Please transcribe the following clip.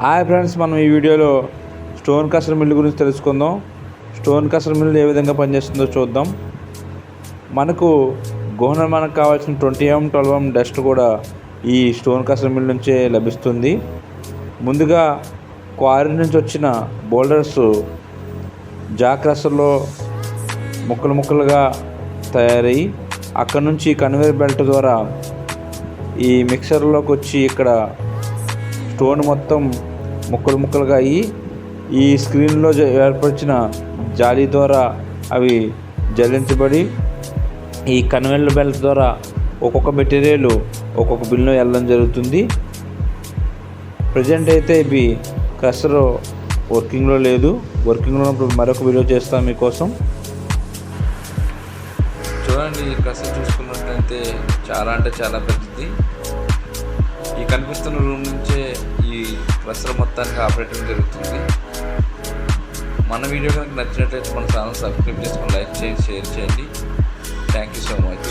Hi friends, మనం ఈ వీడియోలో స్టోన్ క్రషర్ మిల్ గురించి తెలుసుకుందాం. స్టోన్ క్రషర్ మిల్ ఏ విధంగా పనిచేస్తుందో చూద్దాం. మనకు గృహ నిర్మాణానికి కావాల్సిన 20mm 12mm డస్ట్ కూడా ఈ స్టోన్ క్రషర్ మిల్ నుంచే లభిస్తుంది. ముందుగా క్వారీ నుంచి వచ్చిన బోల్డర్స్ జా క్రషర్లో ముక్కలు ముక్కలుగా తయారయ్యి అక్కడ నుంచి కన్వేయర్ బెల్ట్ ద్వారా ఈ మిక్సర్లోకి వచ్చి ఇక్కడ స్టోన్ మొత్తం ముక్కలు ముక్కలుగా అయ్యి ఈ స్క్రీన్లో ఏర్పరిచిన జాలి ద్వారా అవి జల్లించబడి ఈ కన్వేయర్ బెల్ట్ ద్వారా ఒక్కొక్క మెటీరియల్ ఒక్కొక్క బిల్లో వెళ్ళడం జరుగుతుంది. ప్రజెంట్ అయితే ఇవి క్రషర్ వర్కింగ్లో లేదు. వర్కింగ్లో ఉన్నప్పుడు మరొక వీడియో చేస్తాను మీకోసం. చూడండి, ఈ క్రషర్ చూసుకున్నట్లయితే చాలా అంటే చాలా పెద్దది. ఈ కనిపిస్తున్న రూమ్ నుంచే ఈ క్రషర్ మొత్తానికి ఆపరేటింగ్ జరుగుతుంది. మన వీడియో కనుక నచ్చినట్లయితే మన ఛానల్ సబ్స్క్రైబ్ చేసుకొని లైక్ చేయండి, షేర్ చేయండి. Thank you so much.